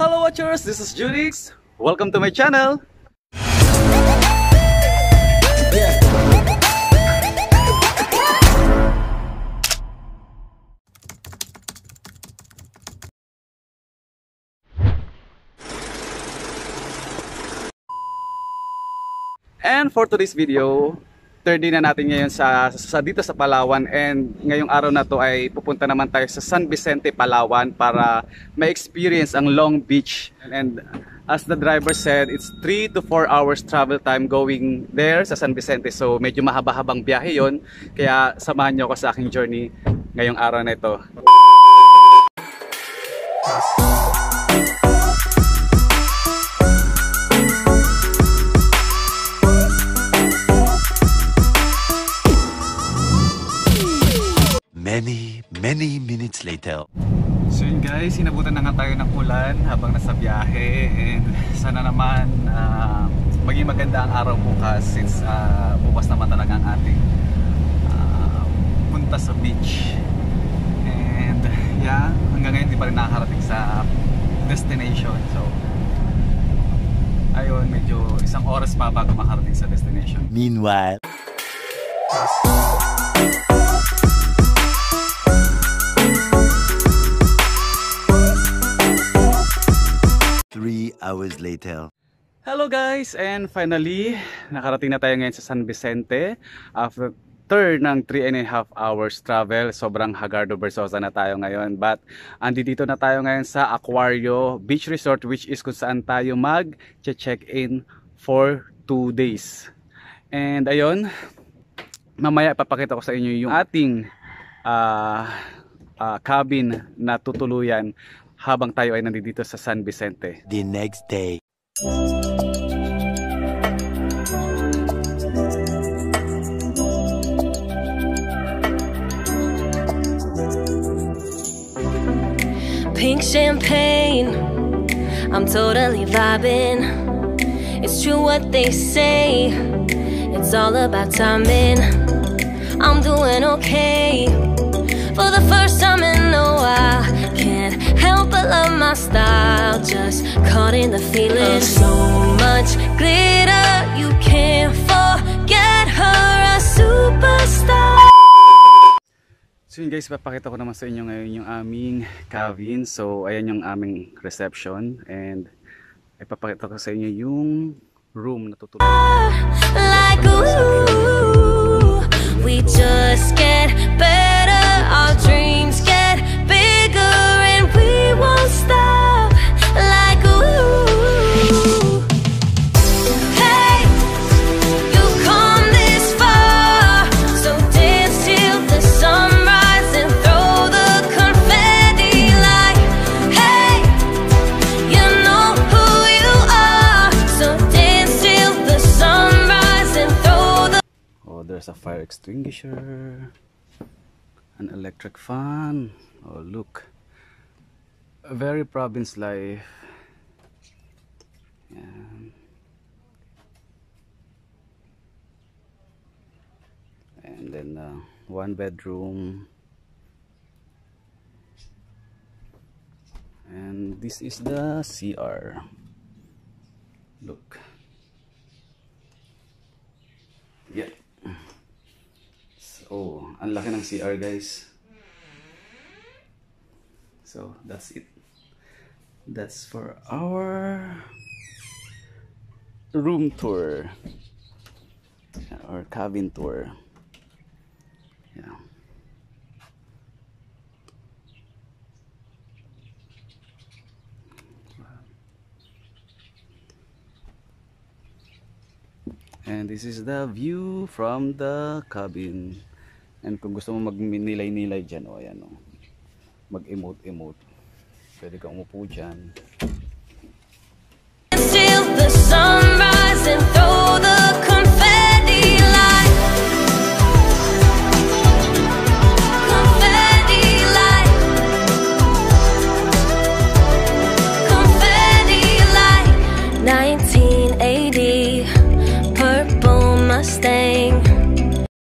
Hello watchers, this is Junix. Welcome to my channel. And for today's video, third day na natin ngayon dito sa Palawan, and ngayong araw na to ay pupunta naman tayo sa San Vicente, Palawan para ma-experience ang Long Beach. And as the driver said, it's 3 to 4 hours travel time going there sa San Vicente. So medyo mahaba-habang biyahe yon, kaya samahan nyo ako sa aking journey ngayong araw na ito. Many minutes later. So yun guys, sinabutan na nga tayo ng ulan habang nasa biyahe, and sana naman maging maganda ang araw bukas, since bukas naman talaga ang ating punta sa beach. And yeah, hanggang ngayon di pa rin nakakarating sa destination. So ayun, medyo isang oras pa bago makarating sa destination. Meanwhile, 3 hours later. Hello guys, and finally nakarating na tayo ngayon sa San Vicente after ng 3.5 hours travel. Sobrang Hagardo Versosa na tayo ngayon, but andito na tayo ngayon sa Aquario Beach Resort, which is kung saan tayo mag-check-in for 2 days. And ayun, mamaya ipapakita ko sa inyo yung ating cabin na tutuluyan habang tayo ay nandito sa San Vicente. The next day. Pink champagne, I'm totally vibing. It's true what they say, it's all about timing. I'm doing okay for the first time in a while. Can't help but love my style, just caught in the feeling. So much glitter, you can't forget her, a superstar. So yun guys, papakita ko naman sa inyo ngayon yung aming cabin. So ayan yung aming reception, and ipapakita ko sa inyo yung room na tutulog. Like ooh, we just get better, our dreams get bigger, and we won't stop. Like ooh, hey, you've come this far, so dance till the sunrise and throw the confetti. Like hey, you know who you are, so dance till the sunrise and throw the. Oh, there's a fire extinguisher, an electric fan. Oh look, a very province life. Yeah. And then 1 bedroom, and this is the CR. Look, yeah. So ang laki ng CR guys. So that's it. That's for our room tour or cabin tour. Yeah. And this is the view from the cabin. And kung gusto mo mag-nilay-nilay dyan, o ayan o, mag-emote-emote, pwede kang umupo dyan. Till the sunrise and throw the confetti. Like confetti, like confetti, like 1980 purple Mustang.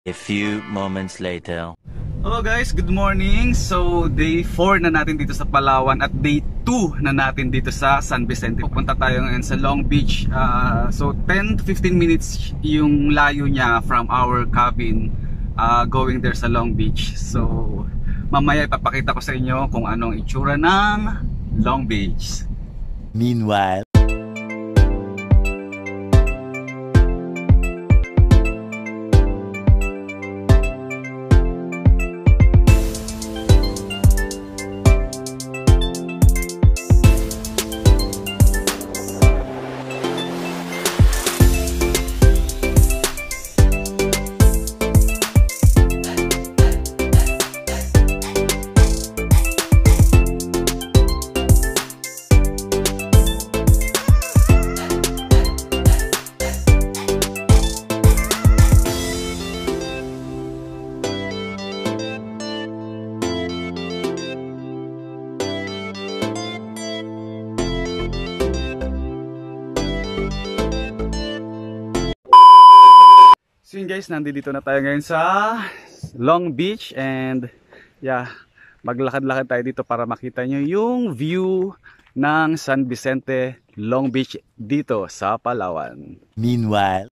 A few moments later. Hello guys, good morning. So day 4 na natin dito sa Palawan at day 2 na natin dito sa San Vicente. Pupunta tayo ngayon sa Long Beach. So 10 to 15 minutes yung layo niya from our cabin going there sa Long Beach. So mamaya ipapakita ko sa inyo kung anong itsura ng Long Beach. Meanwhile, so yun guys, nandito na tayo ngayon sa Long Beach and yeah, maglakad-lakad tayo dito para makita nyo yung view ng San Vicente, Long Beach dito sa Palawan. meanwhile,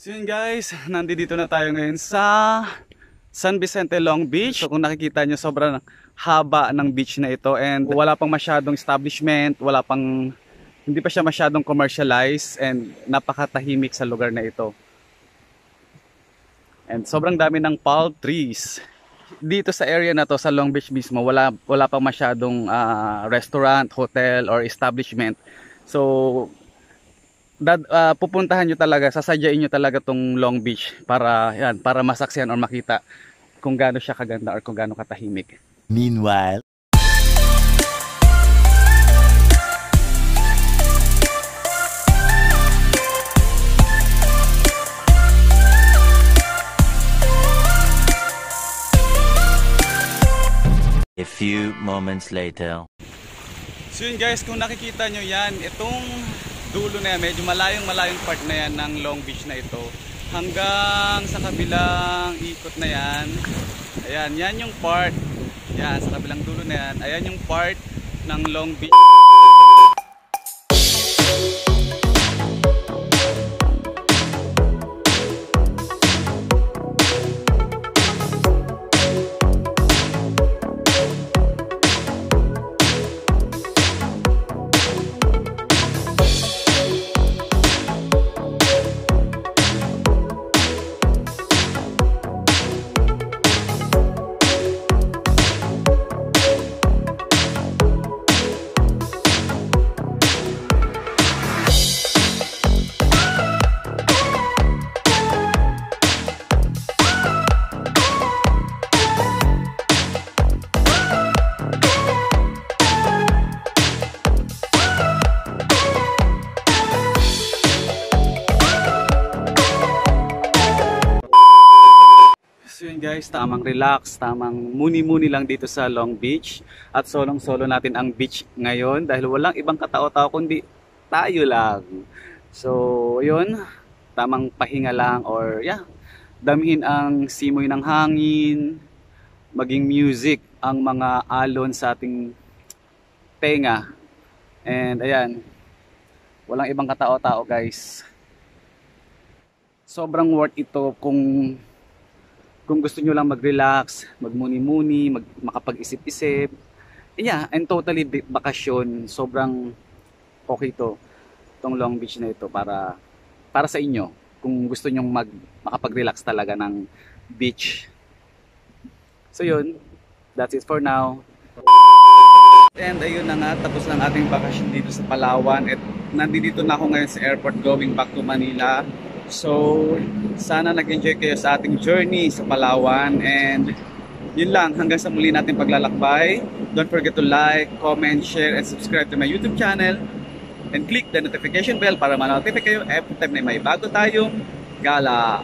So yun guys, nandito na tayo ngayon sa San Vicente, Long Beach. So kung nakikita nyo, sobrang haba ng beach na ito and wala pang masyadong establishment, hindi pa siya masyadong commercialized and napakatahimik sa lugar na ito. And sobrang dami ng palm trees. Dito sa area na to, sa Long Beach mismo, wala pang masyadong restaurant, hotel or establishment. So pupuntahan nyo talaga, sasadyain nyo talaga tong Long Beach para masaksihan or makita kung gaano siya kaganda or kung gaano katahimik. meanwhile, a few moments later. So yun guys, kung nakikita nyo yan, itong dulo na yan, medyo malayong part na yan ng Long Beach na ito hanggang sa kabilang ikot na yan. Ayan, yan yung part, yan sa kabilang dulo na yan, ayan yung part ng Long Beach. So yun guys, tamang relax, tamang muni-muni lang dito sa Long Beach. At solong-solo natin ang beach ngayon dahil walang ibang katao-tao kundi tayo lang. So yun, tamang pahinga lang or damhin ang simoy ng hangin, maging music ang mga alon sa ating tenga. And ayan, Walang ibang katao-tao guys. Sobrang worth ito kung gusto nyo lang mag-relax, magmuni-muni, makapag-isip-isip. Yeah, and totally bakasyon. Sobrang okay to. Itong Long Beach na ito para sa inyo. Kung gusto nyo makapag-relax talaga ng beach. So yun, that's it for now. And ayun na nga, tapos lang ating bakasyon dito sa Palawan. At nandito na ako ngayon sa airport going back to Manila. So, sana nag-enjoy kayo sa ating journey sa Palawan. And yun lang, hanggang sa muli natin paglalakbay. Don't forget to like, comment, share, and subscribe to my YouTube channel. And click the notification bell para ma-notify kayo every time na may bago tayong gala.